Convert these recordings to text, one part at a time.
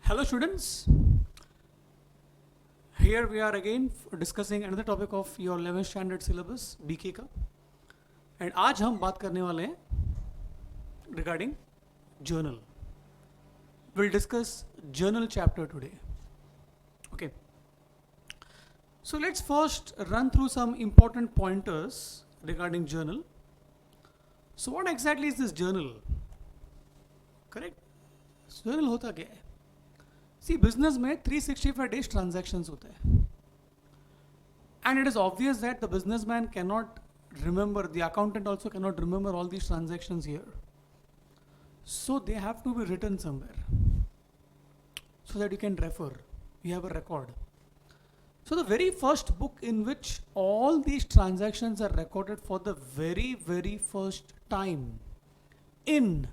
Hello students, here we are again discussing another topic of your 11th standard syllabus BK का and आज हम बात करने वाले हैं regarding journal. We'll discuss journal chapter today. Okay. So let's first run through some important pointers regarding journal. So what exactly is this journal? Correct? Journal होता क्या है? सी बिजनेस में 365 डेज ट्रांजैक्शंस होते हैं and it is obvious that the businessman can not remember, the accountant also can not remember all these transactions here, so they have to be written somewhere so that you can refer, you have a record. So the very first book in which all these transactions are recorded for the very first time in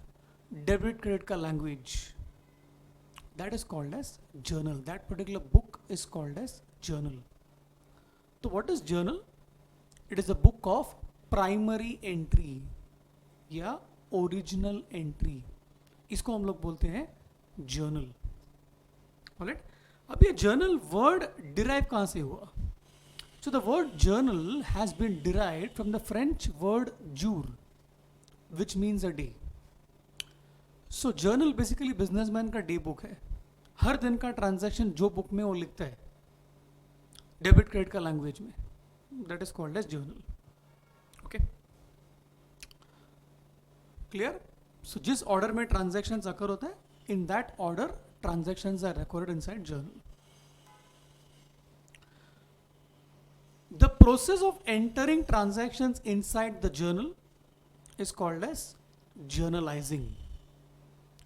debit credit ka language, that is called as journal. That particular book is called as journal. So what is journal? It is a book of primary entry या original entry. इसको हम लोग बोलते हैं journal. Alright? अब ये journal word derive कहाँ से हुआ? So the word journal has been derived from the French word jour, which means a day. So journal basically businessman का डे बुक है. हर दिन का ट्रांजैक्शन जो बुक में वो लिखता है डेबिट क्रेडिट का लैंग्वेज में, that is called as journal. Okay, clear? So जिस ऑर्डर में ट्रांजैक्शंस अकर होता है, in that order transactions are recorded inside journal. The process of entering transactions inside the journal is called as journalising.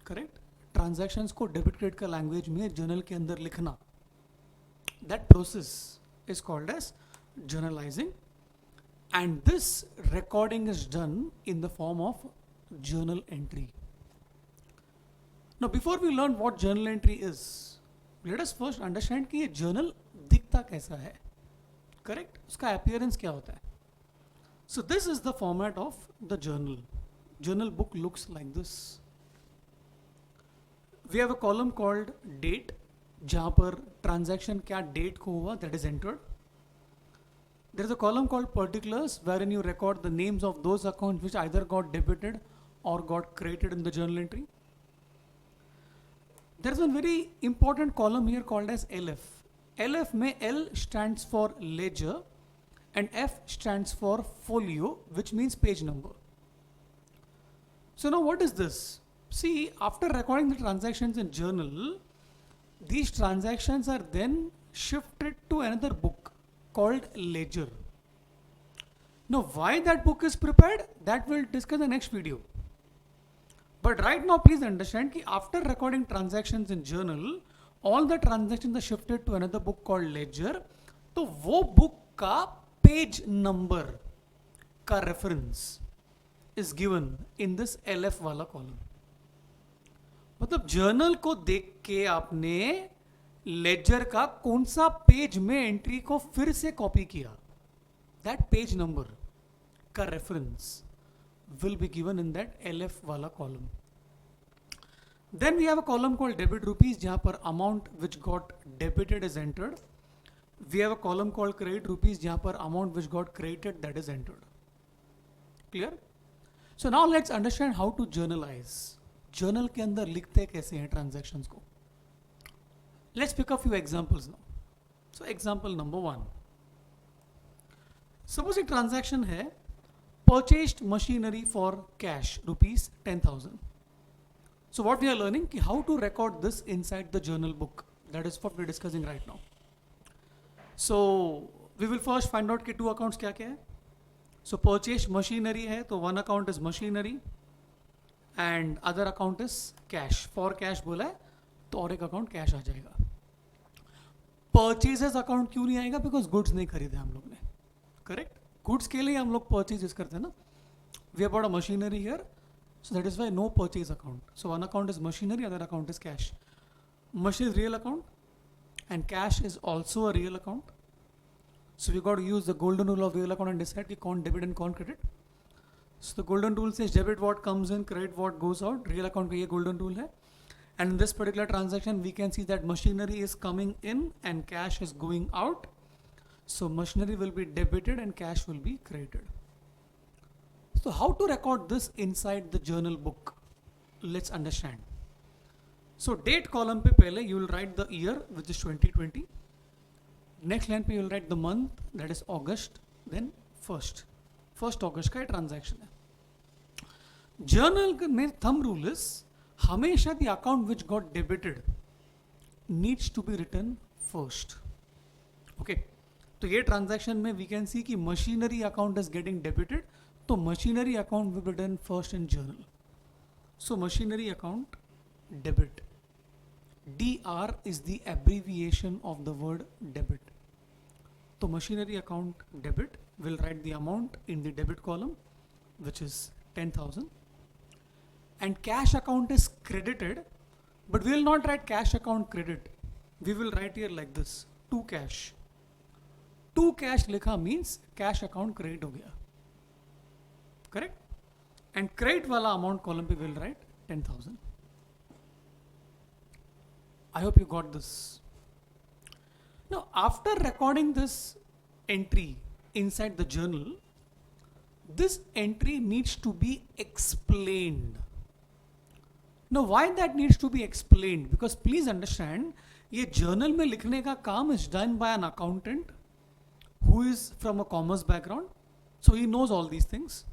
Correct? Transactions को debit credit का language में journal के अंदर लिखना, that process is called as journalising and this recording is done in the form of journal entry. Now before we learn what journal entry is, let us first understand कि ये journal दिखता कैसा है. Correct? उसका appearance क्या होता है. So this is the format of the journal. Journal book looks like this. We have a column called date, जहाँ पर transaction क्या date को हुआ, that is entered. There is a column called particulars wherein you record the names of those accounts which either got debited or got credited in the journal entry. There is one very important column here called as LF. LF में L stands for ledger and F stands for folio, which means page number. So now what is this? See, after recording the transactions in journal, these transactions are then shifted to another book called ledger. Now, why that book is prepared, that we'll discuss in the next video. But right now, please understand that after recording transactions in journal, all the transactions are shifted to another book called ledger. तो वो book का page number का reference is given in this LF वाला column. मतलब journal को देख के आपने लेजर का कौन सा पेज में एंट्री को फिर से कॉपी किया, दैट पेज नंबर का reference will be given in that LF वाला column. Then we have a column called debit rupees, जहां पर amount which got debited is entered. We have a column called credit rupees, जहां पर amount which got credited that is entered. Clear? So now let's understand how to journalize. Journal के अंदर लिखते कैसे हैं transactions को. Let's pick up few examples now. So example number 1, suppose एक transaction है purchased machinery for cash rupees 10,000. So what we are learning कि how to record this inside the journal book, that is what we are discussing right now. So we will first find out कि two accounts क्या क्या है. So purchased machinery है तो one account is machinery and other account is cash. For cash बोला है तो और एक अकाउंट कैश आ जाएगा. परचेजेस अकाउंट क्यों नहीं आएगा? बिकॉज गुड्स नहीं खरीदे हम लोग ने. करेक्ट? गुड्स के लिए हम लोग परचेज करते हैं ना. We have bought a machinery here, so that is why no purchase account. So one account is machinery, other account is cash. Machine is real account and cash is also a real account. So we got use the golden rule of real account and decide कि कौन debit and कौन credit. So the golden rule says debit what comes in, credit what goes out. Real account का ये golden rule है. And in this particular transaction, we can see that machinery is coming in and cash is going out. So machinery will be debited and cash will be credited. So how to record this inside the journal book? Let's understand. So date column पे पहले you will write the year, which is 2020. Next line पे you will write the month, that is August, then first August का transaction है. Journal में thumb rule is हमेशा the account which got debited needs to be written first. Okay. तो ये transaction में we can see कि machinery account is getting debited, तो machinery account will be done first in journal. So machinery account debit. DR is the abbreviation of the word debit. So machinery account debit will write the amount in the debit column, which is 10,000. And cash account is credited, but we will not write cash account credit. We will write here like this, to cash. To cash लिखा means cash account credit हो गया. Correct? And credit वाला amount column पे will write 10,000. I hope you got this. Now, after recording this entry inside the journal, this entry needs to be explained. Now, why that needs to be explained? Because please understand, ये journal में लिखने का काम is done by an accountant who is from a commerce background, so he knows all these things.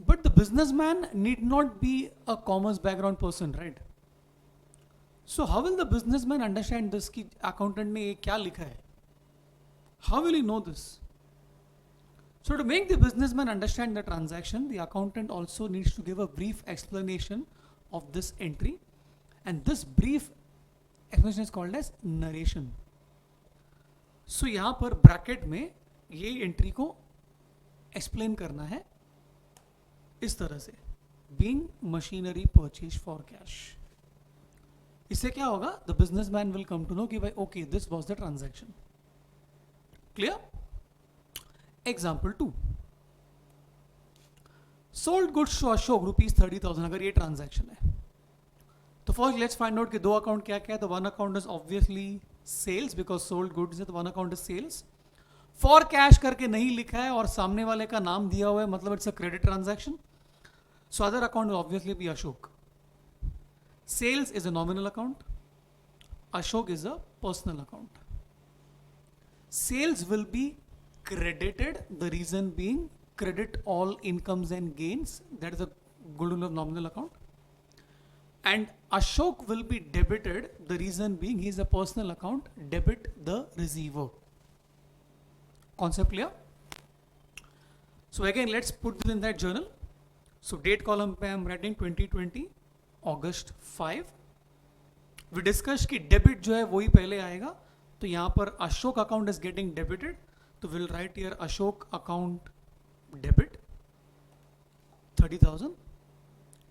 But the businessman need not be a commerce background person, right? So how will the businessman understand this कि accountant ने ये क्या लिखा है? How will he know this? So to make the businessman understand the transaction, the accountant also needs to give a brief explanation of this entry, and this brief explanation is called as narration. So यहाँ पर bracket में ये entry को explain करना है इस तरह से, being machinery purchase for cash. इससे क्या होगा? The businessman will come to know कि भाई okay, this was the transaction. Clear? Example 2. Sold goods to Ashok rupees 30,000. अगर ये transaction है, तो first let's find out कि दो account क्या क्या है. तो one account is obviously sales because sold goods है, तो one account is sales. For cash करके नहीं लिखा है और सामने वाले का नाम दिया हुआ है, मतलब it's a credit transaction. So other account will obviously be Ashok. Sales is a nominal account. Ashok is a personal account. Sales will be credited, the reason being credit all incomes and gains. That is a goodwill of nominal account. And Ashok will be debited, the reason being he is a personal account, debit the receiver. Concept clear? So again, let's put this in that journal. So date column पे I'm writing 2020 August 5. We discussed कि debit जो है वही पहले आएगा, तो यहाँ पर Ashok account is getting debited, तो we'll write here Ashok account debit 30,000,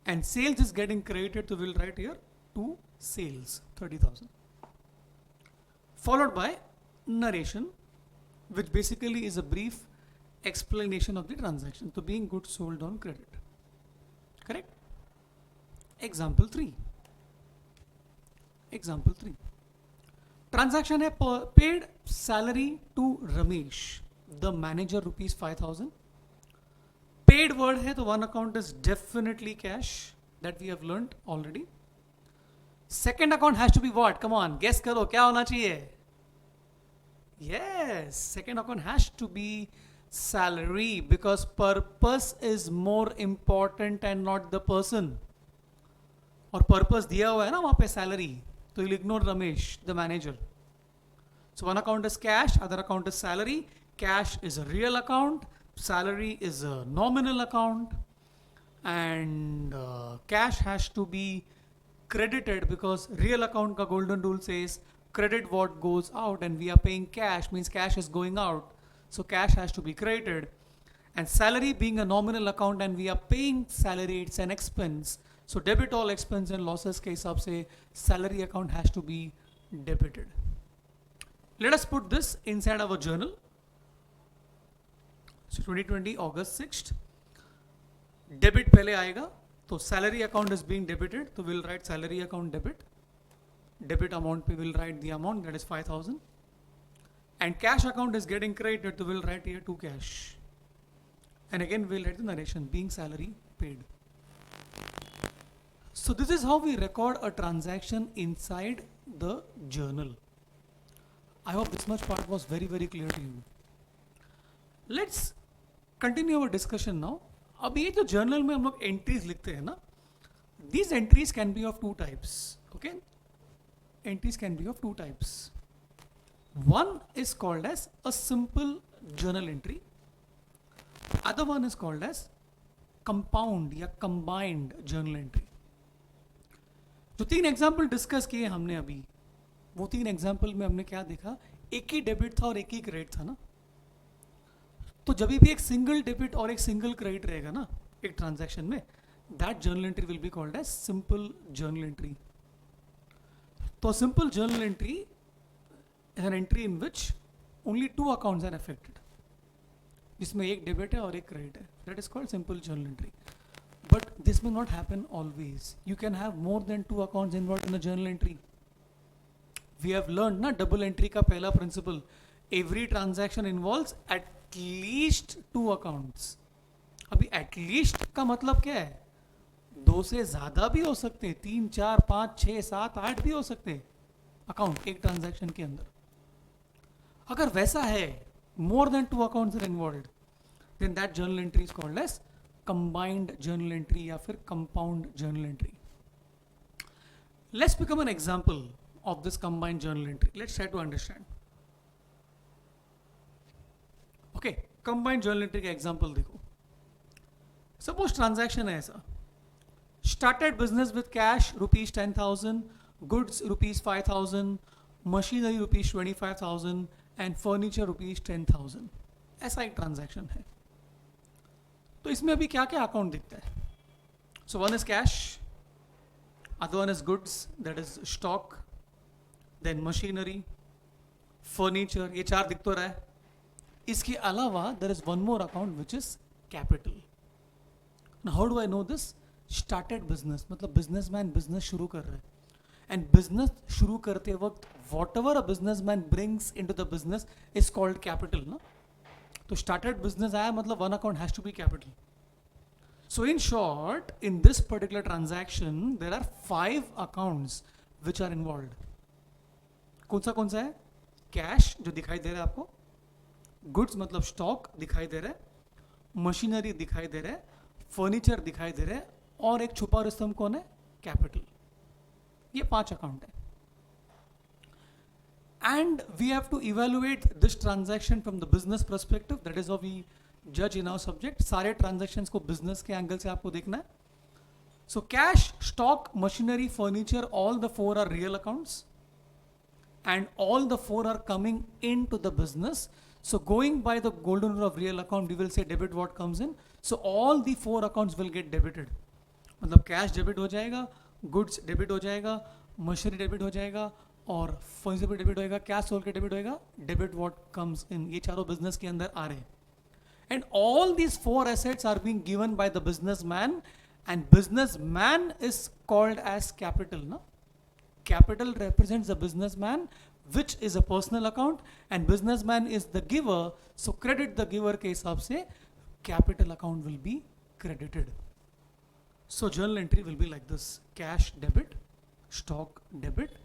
and sales is getting credited, so we'll write here to sales 30,000, followed by narration, which basically is a brief explanation of the transaction. So being goods sold on credit. Correct? Example 3. Example 3. Transaction है paid salary to Ramesh, the manager, rupees 5,000. Paid word है, तो one account is definitely cash, that we have learnt already. Second account has to be what? Come on, guess करो क्या होना चाहिए? Yes, second account has to be salary, because purpose is more important and not the person. और purpose दिया हुआ है ना वहाँ पे salary, तो you'll ignore Ramesh, the manager. So one account is cash, other account is salary. Cash is a real account, salary is a nominal account, and cash has to be credited because real account ka golden rule says credit what goes out, and we are paying cash, means cash is going out, so cash has to be credited. And salary being a nominal account and we are paying salary, it's an expense, so debit all expense and losses के हिसाब से salary account has to be debited. Let us put this inside our journal. So 2020 August 6th, debit पहले आएगा, तो salary account is being debited, तो will write salary account debit. Debit amount पे will write the amount that is 5,000. And cash account is getting credited, तो will write here to cash. And again we'll write the narration being salary paid. So this is how we record a transaction inside the journal. I hope this much part was very very clear to you. Let's continue our discussion now. अब ये जो journal में हम लोग entries लिखते हैं ना, these entries can be of two types. Okay, entries can be of two types. One is called as a simple journal entry. Other one is called as compound या combined journal entry. जो 3 example discuss किए हमने अभी, वो 3 example में हमने क्या देखा, एक ही डेबिट था और एक ही क्रेडिट था ना. तो जब भी एक सिंगल डेबिट और एक सिंगल क्रेडिट रहेगा ना एक ट्रांजैक्शन में, that journal entry will be called as simple journal entry. तो simple journal entry is an entry in which only 2 accounts are affected, जिसमें एक डेबिट है और एक क्रेडिट है. That is called simple journal entry. But this may not happen always. You can have more than 2 accounts involve in a journal entry. We have learn ना double entry का पहला principle, every transaction involves at least 2 accounts. अभी at least का मतलब क्या है, 2 से ज्यादा भी हो सकते हैं, 3, 4, 5, 6, 7, 8 भी हो सकते हैं अकाउंट एक ट्रांजैक्शन के अंदर. अगर वैसा है, more than 2 accounts are involved, then that journal entry is called as combined journal entry या फिर compound journal entry. Let's become an example of this combined journal entry. Let's try to understand. Okay, combined journal entry का example देखो. Suppose transaction है ऐसा, started business with cash rupees 10,000, goods rupees 5,000, machinery rupees 25,000 and furniture rupees 10,000. ऐसा एक transaction है. तो इसमें अभी क्या क्या अकाउंट दिखता है. So one is cash, other one is goods that is stock, then machinery, furniture, ये 4 दिख तो रहा है. इसके अलावा there is one more account which is capital. Now how do I know this? Started business मतलब बिजनेसमैन बिजनेस शुरू कर रहा है. एंड बिजनेस शुरू करते वक्त whatever a businessman brings into the business is called capital ना. तो started business आया मतलब one account has to be capital. So in short, in this particular transaction there are 5 accounts which are involved. कौन सा है? Cash जो दिखाई दे रहा है आपको, गुड्स मतलब स्टॉक दिखाई दे रहा है, मशीनरी दिखाई दे रहा है, फर्नीचर दिखाई दे रहा है, और एक छुपा रुस्तम कौन है? कैपिटल. ये 5 अकाउंट है. And we have to evaluate this transaction from the business perspective. That is how we judge in our subject. सारे transactions को business के angle से आपको देखना है. So cash, stock, machinery, furniture, all the 4 are real accounts, and all the 4 are coming into the business. So going by the golden rule of real account, we will say debit what comes in. So all the 4 accounts will get debited. मतलब cash debit हो जाएगा, goods debit हो जाएगा, machinery debit हो जाएगा, और furniture पे debit होएगा, कैश सोल के डेबिट होएगा, डेबिट व्हाट कम्स इन. ये चारों बिजनेस के अंदर आ रहे हैं. And all these 4 assets are being given by the businessman, and businessman is called as capital ना. Capital represents the businessman which is a personal account, and businessman is the giver. So credit the giver के हिसाब से capital account will be credited. So journal entry will be like this: cash debit, stock debit,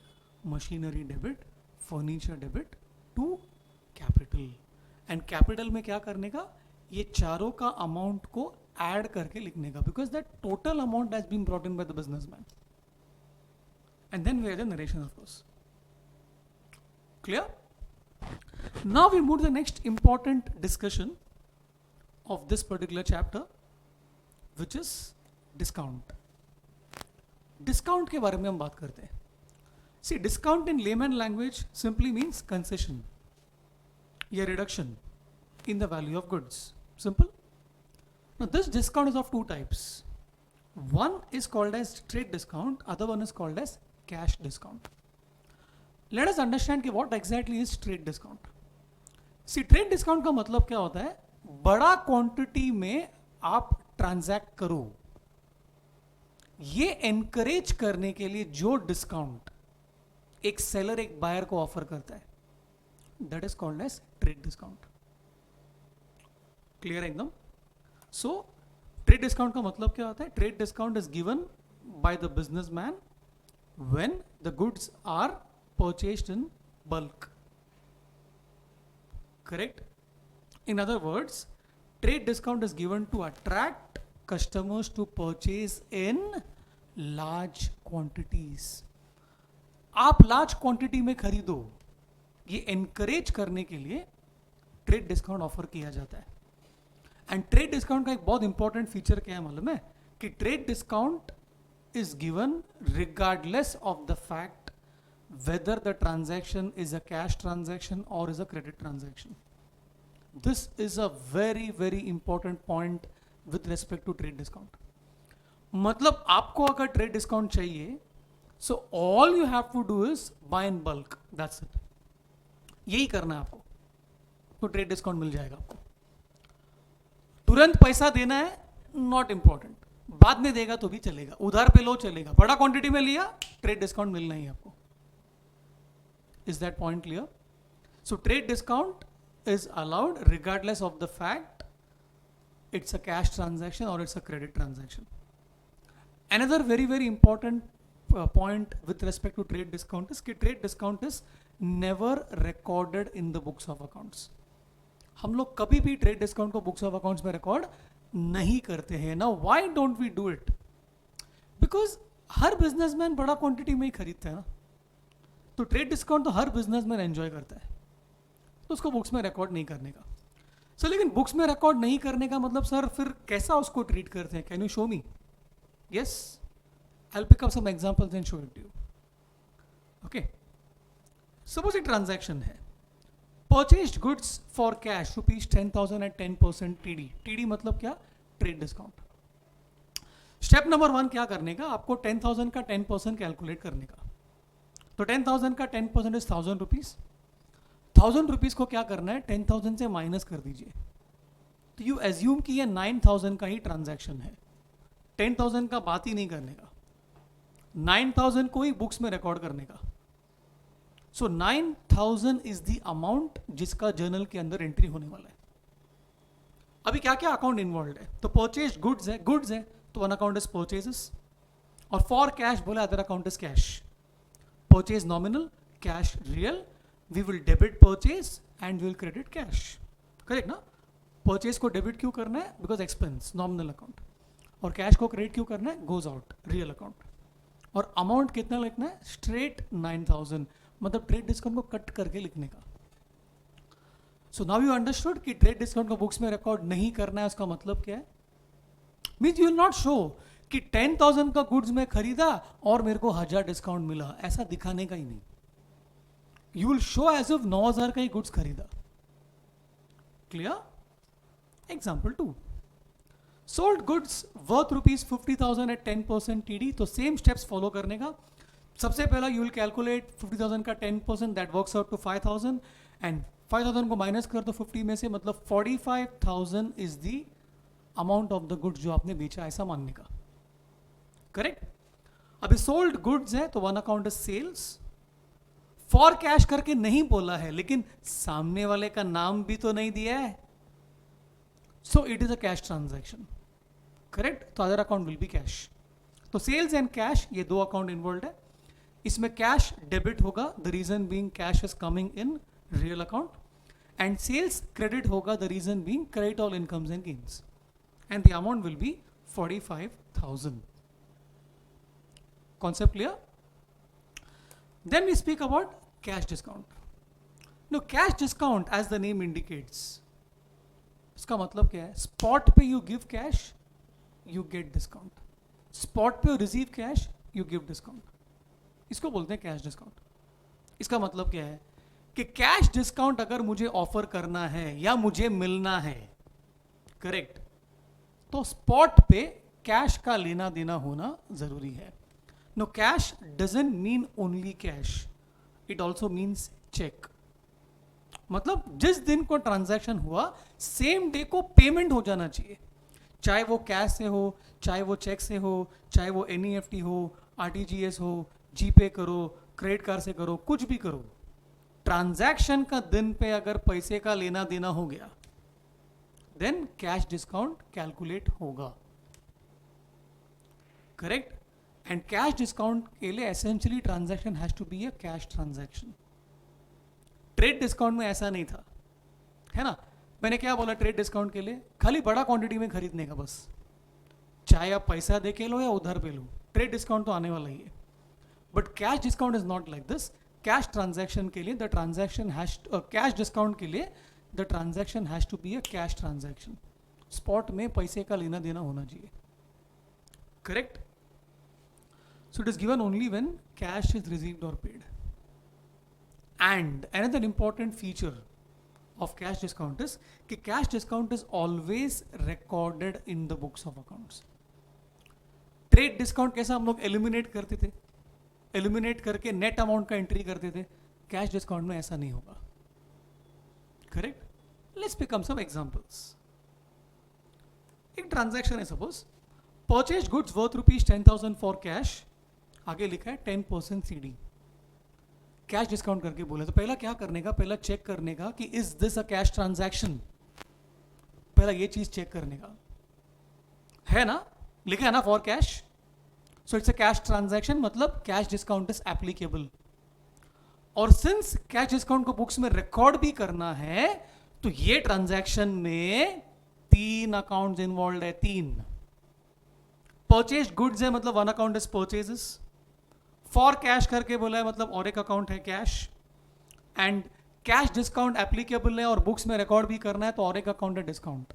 machinery debit, furniture debit to capital. And capital में क्या करने का? ये चारों का अमाउंट को ऐड करके लिखने का, because that total amount has been brought in by the businessman. And then we have the narration of course. Clear? Now we move the next important discussion of this particular chapter which is discount. Discount के बारे में हम बात करते हैं. See, discount in layman language simply means concession, a reduction in the value of goods. Simple. Now, this discount is of 2 types. One is called as trade discount, other one is called as cash discount. Let us understand what exactly is trade discount. See, trade discount का मतलब क्या होता है? बड़ा quantity में आप transact करो, ये एनकरेज करने के लिए जो डिस्काउंट एक सेलर एक बायर को ऑफर करता है, that is called as trade discount. Clear एकदम? सो ट्रेड डिस्काउंट का मतलब क्या होता है? Trade discount is given by the businessman when the goods are purchased in bulk. Correct? In other words, trade discount is given to attract customers to purchase in large quantities. आप large quantity में खरीदो, ये encourage करने के लिए trade discount offer किया जाता है. एंड ट्रेड डिस्काउंट का एक बहुत इंपॉर्टेंट फीचर क्या है मालूम है? कि trade discount is given regardless of the fact whether the transaction is a cash transaction or is a credit transaction. This is a very very important point with respect to trade discount. मतलब आपको अगर trade discount चाहिए, so all you have to do is buy in bulk, that's it. यही करना है आपको, तो trade discount मिल जाएगा आपको. तुरंत पैसा देना है, नॉट इंपॉर्टेंट, बाद में देगा तो भी चलेगा, उधार पे लो चलेगा, बड़ा क्वांटिटी में लिया ट्रेड डिस्काउंट मिलना ही आपको. Is that point clear? So trade discount is allowed regardless of the fact it's a cash transaction or it's a credit transaction. Another very very important point with respect to trade discount is कि trade discount is never recorded in the books of accounts. हम लोग कभी भी trade discount को books of accounts में record नहीं करते हैं. Now why don't we do it? Because हर बिजनेसमैन बड़ा क्वांटिटी में ही खरीदता है ना, तो ट्रेड डिस्काउंट तो हर बिजनेसमैन एंजॉय करता है, तो उसको बुक्स में रिकॉर्ड नहीं करने का. सो लेकिन बुक्स में रिकॉर्ड नहीं करने का मतलब सर फिर कैसा उसको ट्रीट करते हैं? Can you show me? Yes, I will pick up some examples and show it to you. Okay, suppose एक ट्रांजैक्शन है, purchased goods for cash ₹10,000 at 10% TD. TD मतलब क्या? Trade discount. स्टेप नंबर 1 क्या करने का? आपको 10,000 का 10% कैलकुलेट करने का. तो 10,000 का 10% इज ₹1,000. ₹1,000 को क्या करना है? 10,000 से माइनस कर दीजिए. तो यू एज्यूम कि ये 9,000 का ही ट्रांजैक्शन है, 10,000 का बात ही नहीं करने का, 9,000 को ही बुक्स में रिकॉर्ड करने का. सो 9,000 इज द अमाउंट जिसका जर्नल के अंदर एंट्री होने वाला है. अभी क्या क्या अकाउंट इन्वॉल्व है? तो परचेज गुड्स है तो वन अकाउंट इज परचेजेस, और फॉर कैश बोला other account is cash. Purchase nominal, cash real. We will debit purchase and we will credit cash. Correct ना? परचेज को डेबिट क्यों करना है? Because expense, nominal account. और कैश को credit क्यों करना है? Goes out, real account. और अमाउंट कितना लिखना है? स्ट्रेट 9,000, मतलब ट्रेड डिस्काउंट को कट करके लिखने का. सो नाउ यू अंडरस्टूड कि ट्रेड डिस्काउंट को बुक्स में रिकॉर्ड नहीं करना है. उसका मतलब क्या है? Means you will not show कि 10,000 का गुड्स में खरीदा और मेरे को 1,000 डिस्काउंट मिला, ऐसा दिखाने का ही नहीं. You will show as if 9,000 का ही गुड्स खरीदा. Clear? Example 2, sold goods worth ₹50,000 at 10% TD. तो सेम स्टेप्स फॉलो करने का. सबसे पहला यू विल कैलकुलेट 50,000 का 10%, that works out to 5,000, and 5,000 को माइनस कर दो 50 में से, मतलब 45,000 is the amount of the goods जो आपने बेचा, ऐसा मानने का. करेक्ट? अभी सोल्ड गुड्स है तो one account is sales. For cash करके नहीं बोला है, लेकिन सामने वाले का नाम भी तो नहीं दिया है, so it is a cash transaction. Correct? तो other account will be cash. तो सेल्स एंड कैश, ये दो अकाउंट इन्वॉल्व है. इसमें कैश डेबिट होगा, the reason being cash is coming in real account, and sales credit होगा, the reason being credit all incomes and gains, and the amount will be 45,000. Concept clear? Then we speak about cash discount. Now cash discount, as the name indicates, इसका मतलब क्या है? Spot पे you give cash, you get discount. Spot पे receive cash, you give discount. इसको बोलते हैं cash discount. इसका मतलब क्या है? कि कैश डिस्काउंट अगर मुझे ऑफर करना है या मुझे मिलना है, करेक्ट, तो स्पॉट पे कैश का लेना देना होना जरूरी है. No, cash doesn't mean only cash, it also means cheque. मतलब जिस दिन को ट्रांजैक्शन हुआ, सेम डे को पेमेंट हो जाना चाहिए. चाहे वो कैश से हो, चाहे वो चेक से हो, चाहे वो NEFT हो, RTGS हो, जीपे करो, क्रेडिट कार्ड से करो, कुछ भी करो, ट्रांजैक्शन का दिन पे अगर पैसे का लेना देना हो गया, देन कैश डिस्काउंट कैलकुलेट होगा, करेक्ट. एंड कैश डिस्काउंट के लिए essentially transaction has to be a cash transaction. Trade discount में ऐसा नहीं था, है ना. मैंने क्या बोला ट्रेड डिस्काउंट के लिए, खाली बड़ा क्वांटिटी में खरीदने का बस, चाहे आप पैसा दे के लो या उधार पे लो, ट्रेड डिस्काउंट तो आने वाला ही है. But cash discount is not like this. Cash transaction के लिए the transaction has, cash discount के लिए the transaction has to be a cash transaction. Spot में पैसे का लेना देना होना चाहिए, correct. So it is given only when cash is received or paid. And another important feature of cash discount is कि cash discount is always recorded in the books of accounts. Trade discount कैसा हम लोग eliminate करते थे, eliminate करके net amount का entry करते थे. Cash discount में ऐसा नहीं होगा, correct. Let's pick up some examples. एक transaction है, suppose purchased goods worth ₹10,000 for cash, आगे लिखा है 10% CD. कैश डिस्काउंट करके बोले तो पहला क्या करने का, पहला चेक करने का कि is this a cash transaction. पहला ये चीज चेक करने का है ना, लिखा है ना for cash, so it's a cash transaction, मतलब कैश डिस्काउंट इज एप्लीकेबल. और सिंस कैश डिस्काउंट को बुक्स में रिकॉर्ड भी करना है, तो ये ट्रांजैक्शन में 3 अकाउंट्स इन्वॉल्व है. 3 परचेज गुड्स है, मतलब 1 account is purchases. For cash करके बोला है, मतलब और एक अकाउंट है cash. And cash discount applicable है और बुक्स में रिकॉर्ड भी करना है, तो और एक अकाउंट है डिस्काउंट.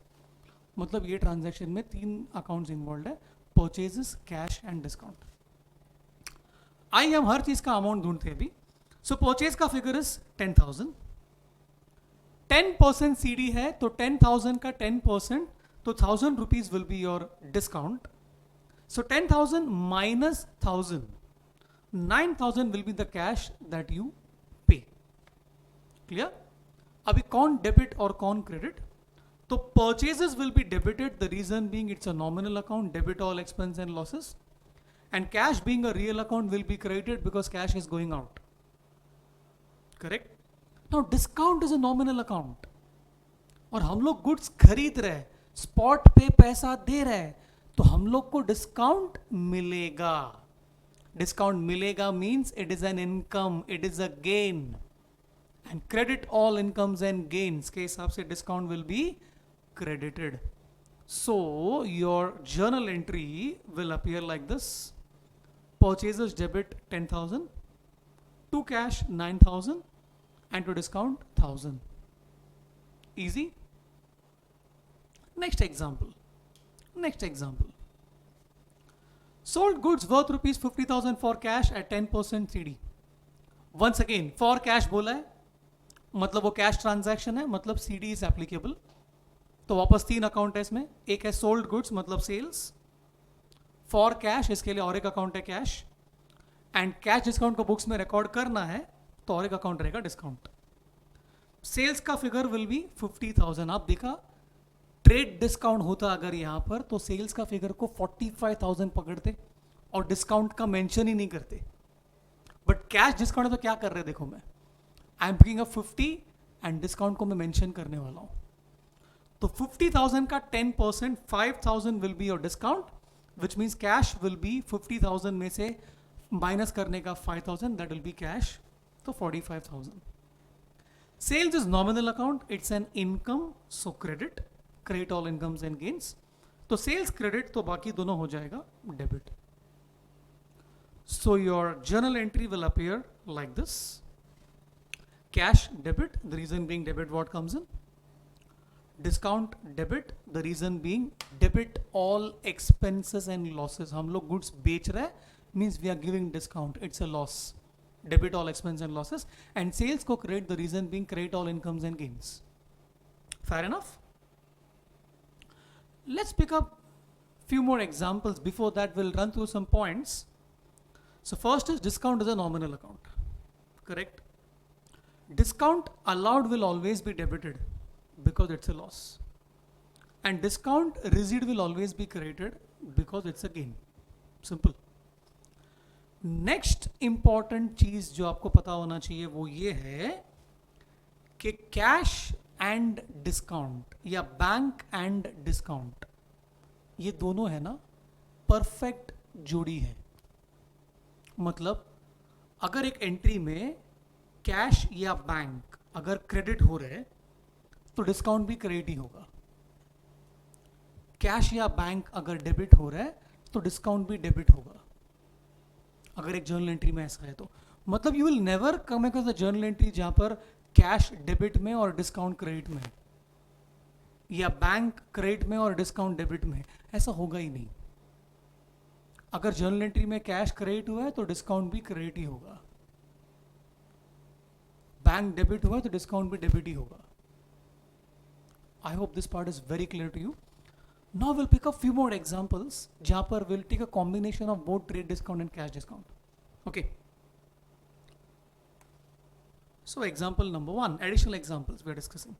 मतलब ये ट्रांजैक्शन में 3 अकाउंट्स इन्वॉल्व है, परचेजेस, कैश एंड डिस्काउंट. आइए हम हर चीज का अमाउंट ढूंढते हैं अभी. सो परचेज का फिगर इज 10,000. 10% CD है, तो 10,000 का 10%, तो 1,000 rupees will be your discount. So 10,000 minus 1,000, 9,000 will be the cash that you pay. Clear? अभी कौन डेबिट और कौन क्रेडिट? तो purchases will be debited, the reason being it's a nominal account, debit all expense and losses. And cash being a real account will be credited because cash is going out. Correct? Now discount is a nominal account. और हम लोग goods खरीद रहे हैं, spot पे पैसा दे रहे हैं, तो हम लोग को डिस्काउंट मिलेगा. डिस्काउंट मिलेगा means it is an income, it is a gain. And credit all incomes and gains के हिसाब से discount will B credited. So your journal entry will appear like this. Purchases debit 10,000, to cash 9,000, and to discount 1,000. Easy. Next example. Sold goods worth ₹50,000 for cash at 10% CD. Once again, for cash बोला है, मतलब वो cash transaction है, मतलब CD is applicable. तो वापस 3 account है इसमें. एक है सोल्ड गुड्स, मतलब सेल्स. फॉर कैश, इसके लिए और एक अकाउंट है कैश. एंड कैश डिस्काउंट को बुक्स में रिकॉर्ड करना है, तो और एक अकाउंट रहेगा डिस्काउंट. सेल्स का फिगर विल बी 50,000. आप देखा ट्रेड डिस्काउंट होता अगर यहां पर, तो सेल्स का फिगर को 45,000 पकड़ते और डिस्काउंट का मेंशन ही नहीं करते. बट कैश डिस्काउंट है तो क्या कर रहे देखो, मैं I am picking up 50 and discount को मैं मेंशन करने वाला हूं. तो 50,000 का 10%, 5,000 will be your discount, which means cash will B 50,000 में से माइनस करने का 5,000, दैट विल बी कैश, तो 45,000. Sales is nominal account, it's an income, so credit all incomes and gains. तो सेल्स क्रेडिट, तो बाकी दोनों हो जाएगा debit. So your journal entry will appear like this. Cash debit, the reason being debit what comes in. Discount debit, the reason being debit all expenses and losses. हम लोग goods बेच रहे हैं, means we are giving discount, it's a loss. Debit all expense and losses. And sales को credit, the reason being credit all incomes and gains. Fair enough? Let's pick up few more examples. Before that, we'll run through some points. So first is discount is a nominal account. Correct? Discount allowed will always be debited because it's a loss. and discount receipt will always be credited because it's a gain. Simple. Next important चीज जो आपको पता होना चाहिए वो ये है कि कैश एंड डिस्काउंट या बैंक एंड डिस्काउंट, ये दोनों है ना परफेक्ट जोड़ी है. मतलब अगर एक एंट्री में कैश या बैंक अगर क्रेडिट हो रहे तो डिस्काउंट भी क्रेडिट ही होगा. कैश या बैंक अगर डेबिट हो रहा है तो डिस्काउंट भी डेबिट होगा. अगर एक जर्नल एंट्री में ऐसा है तो मतलब you will never come across the journal entry जहां पर कैश डेबिट में और डिस्काउंट क्रेडिट में है, या बैंक क्रेडिट में और डिस्काउंट डेबिट में है. ऐसा होगा ही नहीं. अगर जर्नल एंट्री में कैश क्रेडिट हुआ है तो डिस्काउंट भी क्रेडिट ही होगा. बैंक डेबिट हुआ है तो डिस्काउंट भी डेबिट ही होगा. I hope this part is very clear to you. Now we'll pick up few more examples जहाँ पर we'll take a combination of both trade discount and cash discount. Okay. So example number 1, additional examples we are discussing.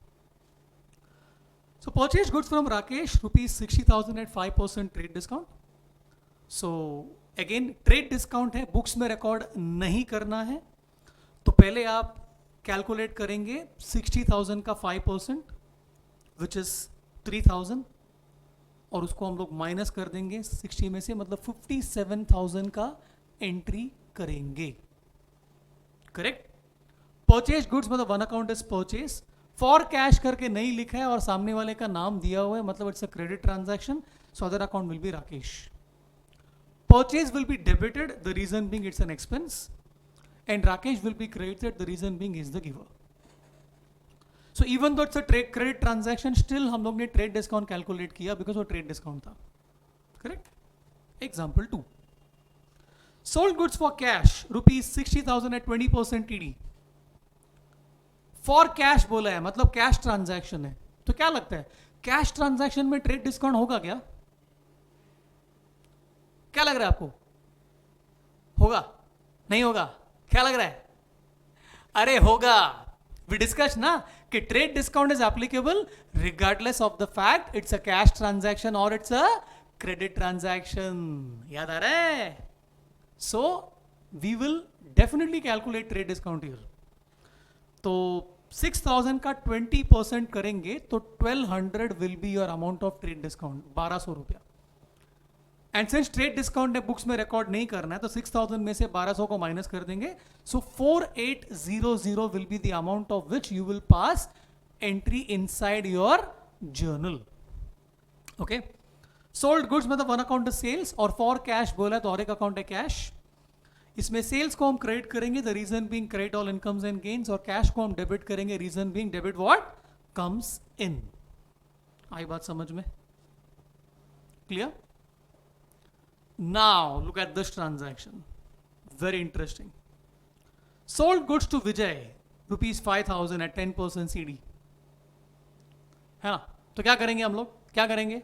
So purchase goods from Rakesh, rupees 60,000 at 5% trade discount. So again trade discount है, books में record नहीं करना है, तो पहले आप calculate करेंगे 60,000 का 5% which is 3,000, और उसको हम लोग माइनस कर देंगे 60 में से, मतलब 57,000 का एंट्री करेंगे. करेक्ट. परचेज गुड्स मतलब one account is purchase, for cash करके नहीं लिखा है और सामने वाले का नाम दिया हुआ है, मतलब it's a credit transaction, so other account will be Rakesh. Purchase will be debited, the reason being it's an expense, and Rakesh will be credited, the reason being is the giver. So even though it's a credit transaction, still हम लोग ने trade discount calculate किया because वो trade discount था. Correct. Example 2, sold goods for cash rupees 60,000 at 20% TD. For cash बोला है मतलब cash transaction है, तो क्या लगता है कैश ट्रांजैक्शन में ट्रेड डिस्काउंट होगा क्या? क्या लग रहा है आपको? होगा? नहीं होगा? क्या लग रहा है? अरे होगा. We discussed ना कि trade discount is applicable regardless of the fact it's a cash transaction or it's a credit transaction. याद आ रहा है? So we will definitely calculate trade discount here. तो 6,000 का 20% करेंगे तो 1,200 will be your amount of trade discount, 1,200 रुपया. And since trade discount ने books में रिकॉर्ड नहीं करना है तो 6,000 में से 1,200 को माइनस कर देंगे. सो 4,800 will be the amount of which you will pass entry inside your journal. Okay. Sold goods मतलब वन अकाउंट इज सेल्स, और फॉर कैश बोला तो और एक अकाउंट है कैश. इसमें सेल्स को हम क्रेडिट करेंगे, the reason being credit all incomes and gains, और कैश को हम डेबिट करेंगे, reason being debit what comes in. आई बात समझ में? Clear? Now look at this transaction, very interesting. Sold goods to Vijay rupees 5,000 at 10% CD. है ना? तो क्या करेंगे हम लोग? क्या करेंगे?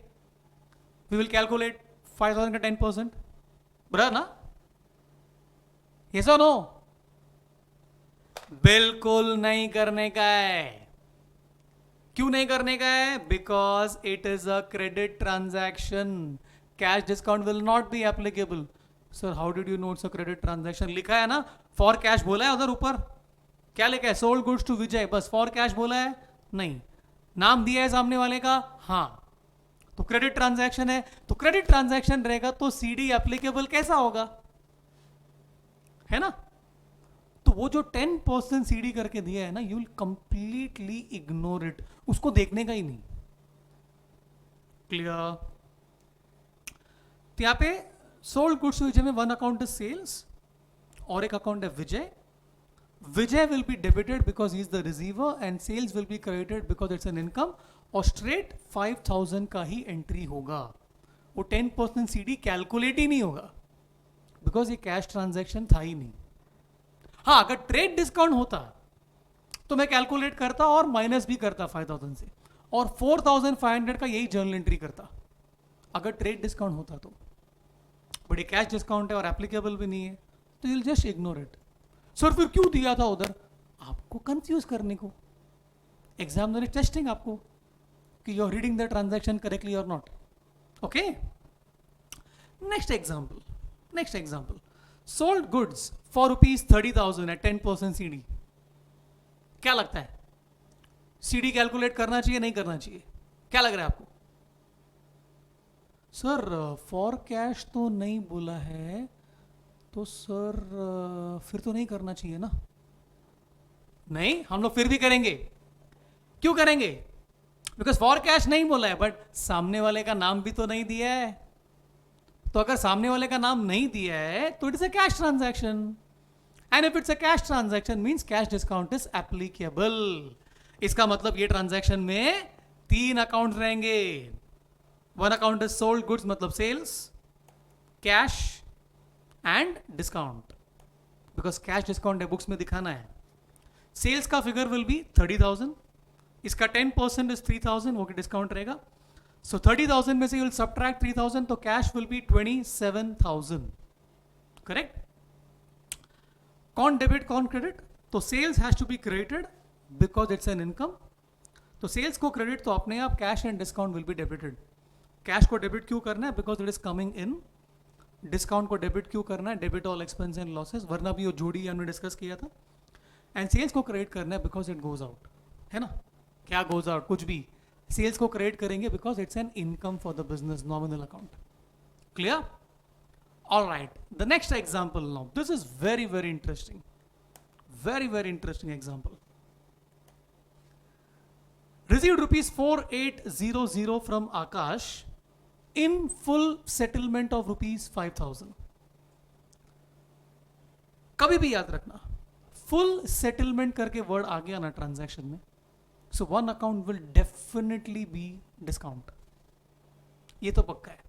We will calculate 5,000 का 10%. बराबर ना? Yes or no? बिल्कुल नहीं करने का है. क्यों नहीं करने का है? Because it is a credit transaction. Cash discount will not be applicable. Sir, how did you know it's a credit transaction? लिखा है ना, for cash बोला है उधर ऊपर. क्या लिखा है? sold goods to Vijay, बस for cash बोला है? नहीं. नाम दिया है सामने वाले का? हाँ. तो क्रेडिट ट्रांजैक्शन है, तो क्रेडिट ट्रांजैक्शन रहेगा तो सीडी एप्लीकेबल कैसा होगा? है ना? तो वो जो 10% सीडी करके दिया है ना, you will completely ignore it, उसको देखने का ही नहीं. क्लियर? तो यहाँ पे सोल्ड गुड्स विजय में वन अकाउंट इज सेल्स और एक अकाउंट है Vijay. Vijay will be debited because he is the receiver and sales will be credited because it's an income, और स्ट्रेट 5,000 का ही एंट्री होगा. वो 10% सीडी कैलकुलेट ही नहीं होगा बिकॉज ये कैश ट्रांजैक्शन था ही नहीं. हाँ, अगर ट्रेड डिस्काउंट होता तो मैं कैलकुलेट करता और माइनस भी करता 5,000 से, और 4,500 का यही जर्नल एंट्री करता अगर ट्रेड डिस्काउंट होता तो. बट ये कैश डिस्काउंट है और एप्लीकेबल भी नहीं है, तो you just ignore it. Sir फिर क्यों दिया था उधर? आपको कंफ्यूज करने को. एग्जामिनर इज टेस्टिंग आपको कि you are reading the transaction correctly और not. Okay, next example. Sold goods for ₹30,000 at 10% CD. क्या लगता है, CD कैलकुलेट करना चाहिए नहीं करना चाहिए? क्या लग रहा है आपको? सर फॉर कैश तो नहीं बोला है, तो सर फिर तो नहीं करना चाहिए ना. नहीं, हम लोग फिर भी करेंगे. क्यों करेंगे? बिकॉज फॉर कैश नहीं बोला है, बट सामने वाले का नाम भी तो नहीं दिया है. तो अगर सामने वाले का नाम नहीं दिया है तो it is a cash transaction. And if it's a cash transaction means cash discount is applicable. इसका मतलब ये ट्रांजैक्शन में 3 अकाउंट रहेंगे. One account is sold goods मतलब sales, cash and discount. Because cash discount है, बुक्स में दिखाना है. सेल्स का फिगर विल बी 30,000, इसका 10% इज 3,000, वो डिस्काउंट रहेगा. सो 30,000 में से यू विल सबट्रैक्ट 3,000, तो कैश विल बी 27,000. करेक्ट? कौन डेबिट कौन क्रेडिट? तो sales has to be credited because it's an income. तो सेल्स को क्रेडिट, तो अपने आप cash and discount will be debited. Cash को डेबिट क्यों करना है? Because it is coming in. Discount को डेबिट क्यों करना है? Debit all expense and losses, वरना भी वो जोड़ी हमने डिस्कस किया था. एंड सेल्स को क्रेडिट करना है बिकॉज इट गोज आउट, है ना. क्या गोज आउट? कुछ भी. सेल्स को क्रेडिट करेंगे because it's an income for the business, nominal account. Clear? Alright, the next example now. This is very very interesting, very interesting example. Received ₹4,800 from Akash in full settlement of ₹5,000. कभी भी याद रखना, full settlement करके word आ गया ना transaction में, सो one account will definitely be discount. ये तो पक्का है.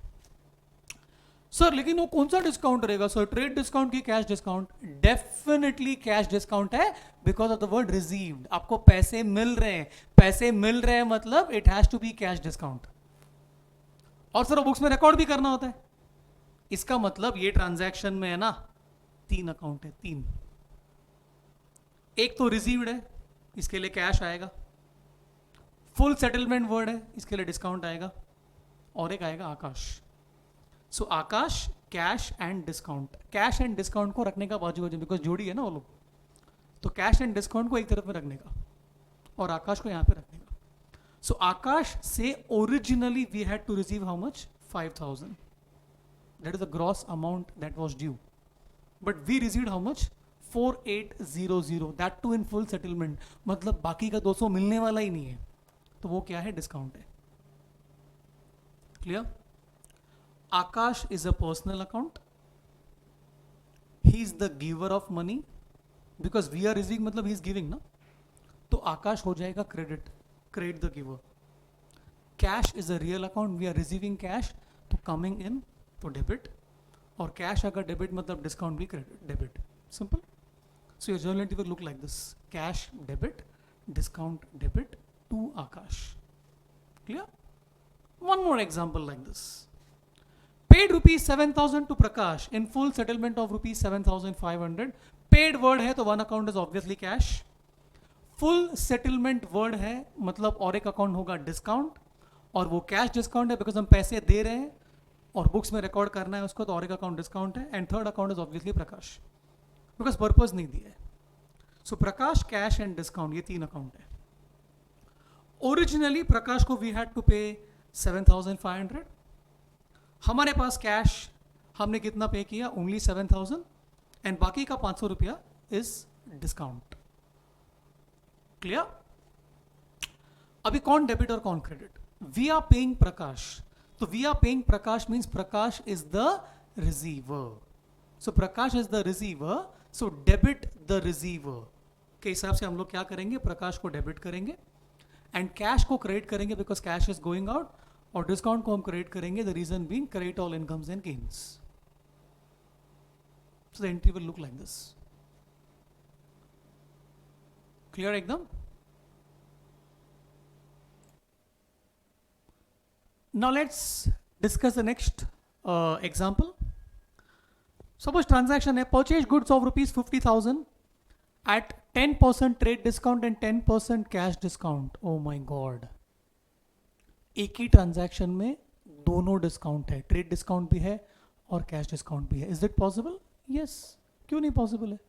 सर लेकिन वो कौन सा डिस्काउंट रहेगा? सर ट्रेड डिस्काउंट की cash discount? Definitely cash discount है because of the word received. आपको पैसे मिल रहे हैं, पैसे मिल रहे हैं मतलब it has to be cash discount. और सर बुक्स में रिकॉर्ड भी करना होता है. इसका मतलब ये ट्रांजैक्शन में है ना 3 अकाउंट है, 3. एक तो रिसीव्ड है, इसके लिए कैश आएगा. फुल सेटलमेंट वर्ड है, इसके लिए डिस्काउंट आएगा. और एक आएगा Akash. So Akash, cash and discount. Cash and discount को रखने का बाजू बाजू, बिकॉज जोड़ी है ना वो लोग, तो कैश एंड डिस्काउंट को एक तरफ में रखने का और आकाश को यहां पे रखने का. सो आकाश से originally we had to receive how much? 5,000. That is the gross amount that was due, but we received how much? 4,800. That too in full settlement, मतलब बाकी का 200 मिलने वाला ही नहीं है. तो वो क्या है? डिस्काउंट है. Clear? Akash is a personal account. He is the giver of money because we are receiving मतलब he is giving ना. तो आकाश हो जाएगा credit, credit the giver. Cash is a real account, we are receiving cash, तो coming in तो debit. और cash अगर debit मतलब डिस्काउंट भी credit, debit. Simple. So your journal entry will look like this: cash debit, discount debit to Akash. Clear? One more example like this. Paid ₹7,000 to Prakash in full settlement of ₹7,500. Paid word है तो one account is obviously cash. Full settlement word है मतलब और एक account होगा discount, और वो cash discount है बिकॉज हम पैसे दे रहे हैं और बुक्स में रिकॉर्ड करना है उसको, तो और एक अकाउंट डिस्काउंट है. And third account is obviously Prakash because purpose नहीं दिया है. सो प्रकाश, कैश एंड डिस्काउंट, ये 3 अकाउंट है. ओरिजिनली प्रकाश को वी हैड टू पे 7,500. हमारे पास कैश हमने कितना पे किया? ओनली 7,000. एंड बाकी का 500 रुपया इज डिस्काउंट. क्लियर? अभी कौन डेबिट और कौन credit? We are paying Prakash. तो we are paying Prakash means Prakash is the receiver. So Prakash is the receiver, so debit the receiver के हिसाब से हम लोग क्या करेंगे? प्रकाश को डेबिट करेंगे एंड कैश को क्रेडिट करेंगे because cash is going out, और डिस्काउंट को हम क्रेडिट करेंगे, the reason being credit all incomes and gains. So the entry will look like this. Clear एकदम? Now let's discuss the next example. Suppose transaction है purchase goods of ₹50,000 at 10% trade discount and 10% cash discount. Oh my god. एक ही transaction में दोनों discount है, trade discount भी है और cash discount भी है. Is it possible? यस. क्यों नहीं पॉसिबल है?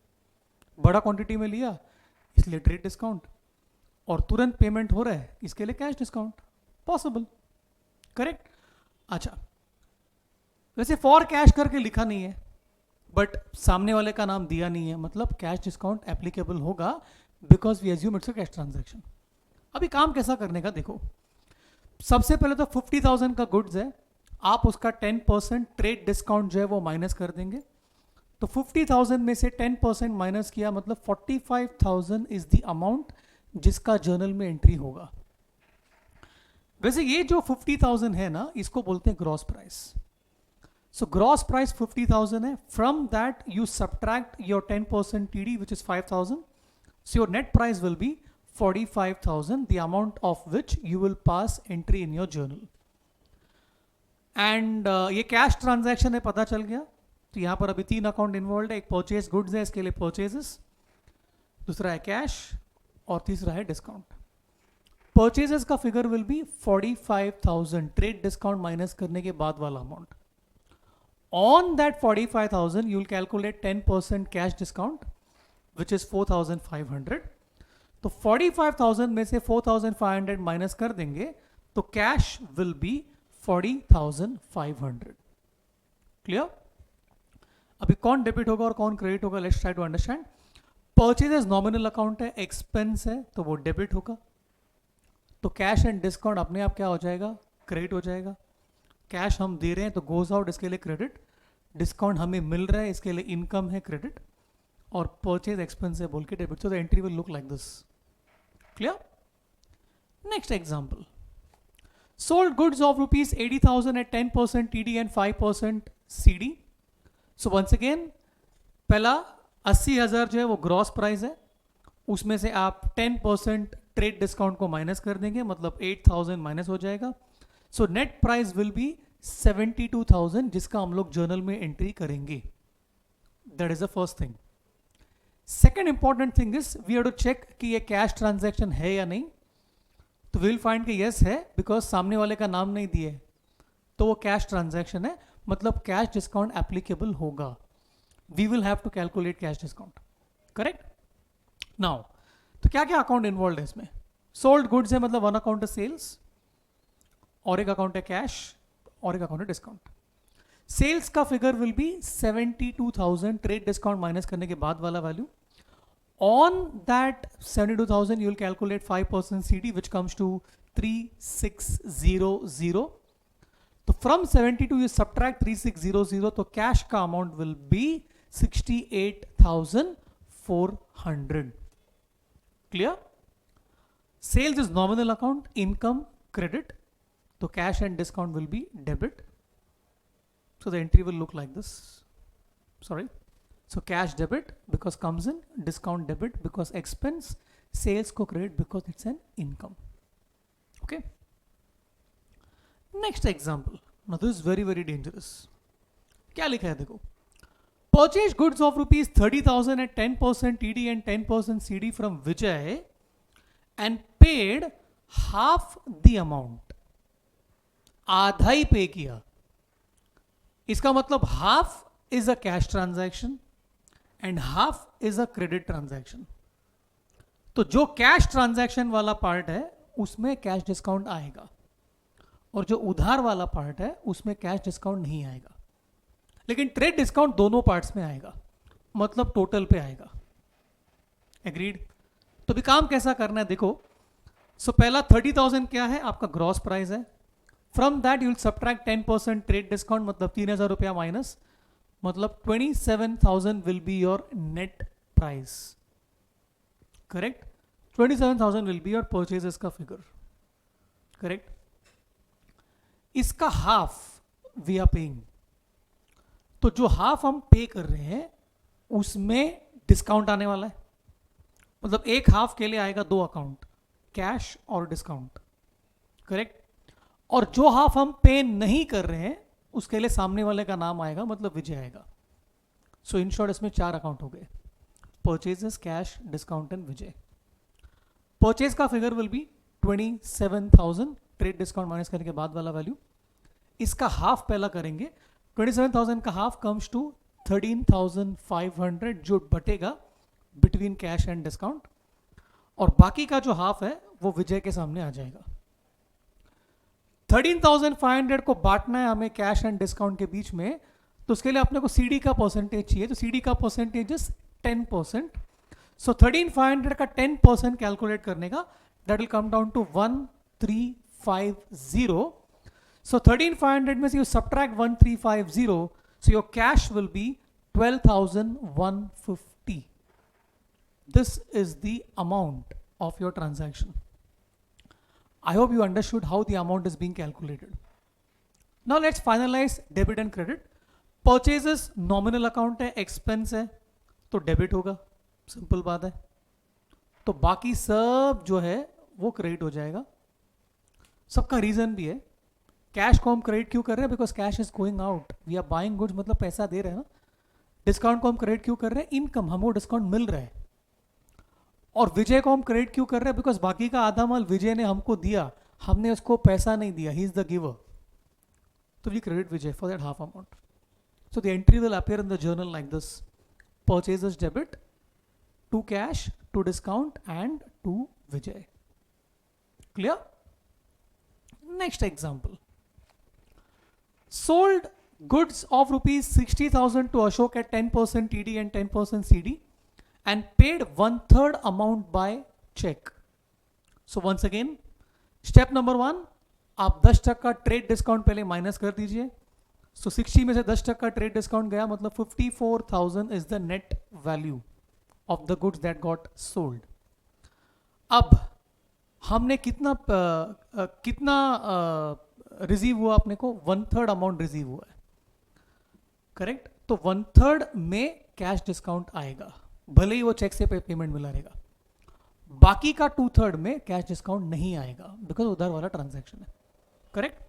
बड़ा क्वांटिटी में लिया इसलिए ट्रेड डिस्काउंट, और तुरंत पेमेंट हो रहा है इसके लिए कैश डिस्काउंट. पॉसिबल. करेक्ट. अच्छा, वैसे फॉर कैश करके लिखा नहीं है, बट सामने वाले का नाम दिया नहीं है, मतलब कैश डिस्काउंट एप्लीकेबल होगा because we assume it's a cash transaction. अभी काम कैसा करने का देखो. सबसे पहले तो 50,000 का गुड्स है, आप उसका 10% ट्रेड डिस्काउंट जो है वो माइनस कर देंगे. तो 50,000 में से 10% माइनस किया, मतलब 45,000 इज द अमाउंट जिसका जर्नल में एंट्री होगा. वैसे ये जो 50,000 है ना, इसको बोलते हैं gross price. So gross price 50,000 है. From that you subtract your 10% TD which is 5,000. So your net price will be 45,000, the amount of which you will pass entry in your journal. And ये cash transaction है, पता चल गया. तो यहाँ पर अभी 3 अकाउंट इन्वॉल्व है. एक परचेज गुड्स है, इसके लिए परचेजेस, दूसरा है कैश, और तीसरा है डिस्काउंट. परचेजेस का figure will be 45,000 trade discount minus करने के बाद वाला amount. On that 45,000 you will calculate 10% cash discount which is 4,500. तो 45,000 में से 4,500 माइनस कर देंगे तो कैश विल बी 40,500. क्लियर? अभी कौन डेबिट होगा और कौन क्रेडिट होगा, let's try to understand. Purchases nominal account है, एक्सपेंस है, तो वो डेबिट होगा. तो कैश एंड डिस्काउंट अपने आप क्या हो जाएगा, क्रेडिट हो जाएगा. कैश हम दे रहे हैं तो गोज आउट, इसके लिए क्रेडिट. डिस्काउंट हमें मिल रहा है, इसके लिए इनकम है, क्रेडिट. और परचेज एक्सपेंस है बोल के debit. So the entry will look like this. Clear? Next example. Sold goods of rupees 80,000 at 10% TD and 5% CD. So once again, पहला 80,000 जो है वो ग्रॉस प्राइस है, उसमें से आप 10% ट्रेड डिस्काउंट को माइनस कर देंगे, मतलब 8,000 माइनस हो जाएगा. So net price will be 72,000, जिसका हम लोग जर्नल में एंट्री करेंगे. That is the first thing. Second important thing is we have to check कि ये कैश ट्रांजैक्शन है या नहीं. तो विल फाइंड कि यस है, बिकॉज सामने वाले का नाम नहीं दिए, तो वो कैश ट्रांजैक्शन है, मतलब कैश डिस्काउंट एप्लीकेबल होगा. We will have to calculate cash discount. Correct? Now तो क्या क्या अकाउंट इन्वॉल्व है इसमें. सोल्ड गुड्स है, मतलब वन अकाउंट है सेल्स, और एक अकाउंट है कैश, और एक अकाउंट है डिस्काउंट. सेल्स का figure will be 72,000 trade discount minus करने के बाद वाला value. On that 72,000 you will calculate 5% CD which comes to 3,600. So from 72 you subtract 3,600, तो cash का amount will be 68,400. Clear? Sales is nominal account, income credit, तो cash and discount will be debit. So the entry will look like this. Sorry. So cash debit because comes in, discount debit because expense, sales को credit because it's an income. Okay. Next example. Now this is very very dangerous. क्या लिखा है देखो. Purchase goods of rupees 30,000 at 10% TD and 10% CD from Vijay and paid half the amount. आधा ही पे किया. इसका मतलब half is a cash transaction and half is a credit transaction. तो जो कैश ट्रांजैक्शन वाला पार्ट है उसमें कैश डिस्काउंट आएगा, और जो उधार वाला पार्ट है उसमें कैश डिस्काउंट नहीं आएगा. लेकिन ट्रेड डिस्काउंट दोनों पार्ट्स में आएगा, मतलब टोटल पे आएगा. एग्रीड? तो भी काम कैसा करना है देखो. सो पहला 30,000 क्या है, आपका ग्रॉस प्राइस है. From that you will subtract 10% trade discount, मतलब 3,000 रुपया माइनस, मतलब 27,000 will be your net price. Correct? 27,000 will be your purchases का figure. Correct? इसका half we are paying. तो जो half हम पे कर रहे हैं उसमें डिस्काउंट आने वाला है, मतलब एक हाफ के लिए आएगा दो अकाउंट, कैश और डिस्काउंट. करेक्ट? और जो हाफ हम पे नहीं कर रहे हैं उसके लिए सामने वाले का नाम आएगा, मतलब विजय आएगा. सो इन शॉर्ट इसमें 4 अकाउंट हो गए, purchases, cash, discount and Vijay. Purchase का figure will be 27,000, trade discount minus करने के बाद वाला वैल्यू, इसका हाफ पहला करेंगे, 27,000 का हाफ कम्स टू 13,500 जो बटेगा बिटवीन कैश एंड डिस्काउंट, और बाकी का जो हाफ है वो विजय के सामने आ जाएगा। 13,500 को बांटना है हमें कैश एंड डिस्काउंट के बीच में, तो उसके लिए अपने को सीडी का परसेंटेज चाहिए, तो सीडी का परसेंटेज इज 10%। सो 13,500 का 10% कैलकुलेट करने का, that will come down to 1350। So 13,500 means you subtract 1350, so your cash will be 12,150. This is the amount of your transaction. I hope you understood how the amount is being calculated. Now let's finalize debit and credit. Purchases nominal account है, expense है, तो debit होगा, simple बात है। तो बाकी सब जो है वो credit हो जाएगा। सबका reason भी है, कैश को हम क्रेडिट क्यों कर रहे हैं, because cash is going out, we are buying goods, मतलब पैसा दे रहे हैं ना। डिस्काउंट को हम क्रेडिट क्यों कर रहे हैं, इनकम, हमको डिस्काउंट मिल रहा है। और विजय को हम क्रेडिट क्यों कर रहे हैं, बिकॉज बाकी का आधा माल विजय ने हमको दिया, हमने उसको पैसा नहीं दिया, ही इज द गिवर, तो we credit Vijay for that half amount. So the entry will appear in the journal like this, purchases debit to cash, to discount and to Vijay. Clear? Next example, sold goods of rupees 60,000 to Ashok at 10% TD and 10% CD and paid 1/3 amount by check. So once again, step number 1, आप 10% trade discount पहले minus कर दीजिए। So 60 में से 10% trade discount गया, मतलब 54,000 is the net value of the goods that got sold. अब हमने कितना रिसीव हुआ, अपने को 1/3 अमाउंट रिसीव हुआ है, करेक्ट। तो 1/3 में कैश डिस्काउंट आएगा, भले ही वो चेक से पेमेंट मिला रहेगा। बाकी का 2/3 में कैश डिस्काउंट नहीं आएगा, बिकॉज उधर वाला ट्रांजैक्शन है, correct.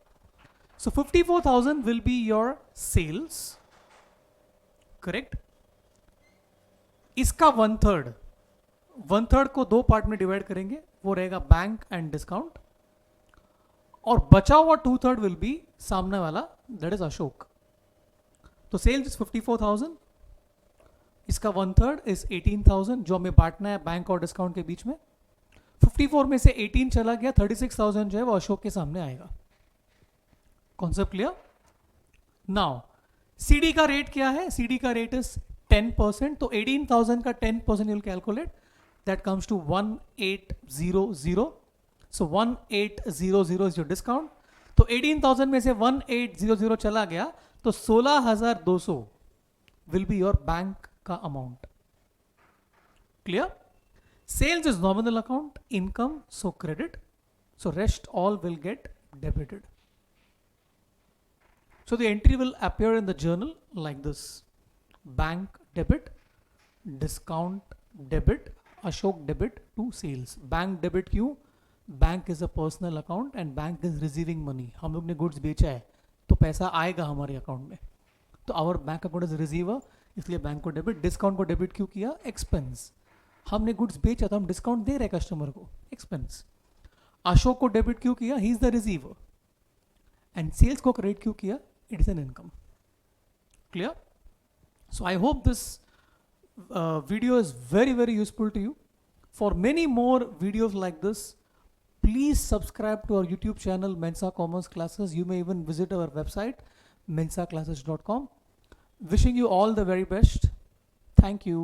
So 54,000 will be your sales, correct. इसका 1/3 को 2 पार्ट में डिवाइड करेंगे, वो रहेगा बैंक एंड डिस्काउंट, और बचा हुआ 2/3 विल बी सामने वाला, दैट इज अशोक। तो सेल्स इज 54,000, इसका 1/3 इज 18,000 जो हमें बांटना है बैंक और डिस्काउंट के बीच में। 54 में से 18 चला गया, 36,000 जो है वो अशोक के सामने आएगा। Concept clear? नाउ सीडी का रेट क्या है, सीडी का रेट इज 10%, तो 18,000 का 10% you will calculate, that comes to 1800। So 1800 is your discount, तो 18,000 में से 1800 चला गया, तो 16,200 will be your बैंक का amount. Clear? Sales is nominal account, income, so credit, so rest all will get debited. So the entry will appear in the journal like this: bank debit, discount debit, Ashok debit to sales। Bank debit क्यों? Bank is a personal account and bank is receiving money. हम लोग ने goods बेचा है तो पैसा आएगा हमारे अकाउंट में, तो our bank account is receiver, इसलिए बैंक को डेबिट। डिस्काउंट को डेबिट क्यों किया? एक्सपेंस, हमने गुड्स बेचा तो हम डिस्काउंट दे रहे हैं कस्टमर को, एक्सपेंस। अशोक को डेबिट क्यों किया? He is the receiver. And sales को क्रेडिट क्यों किया? It is an income. Clear? So I hope this video is very useful to you. For many more videos like this, please subscribe to our YouTube channel Mensa Commerce Classes. You may even visit our website mensaclasses.com. Wishing you all the very best. Thank you.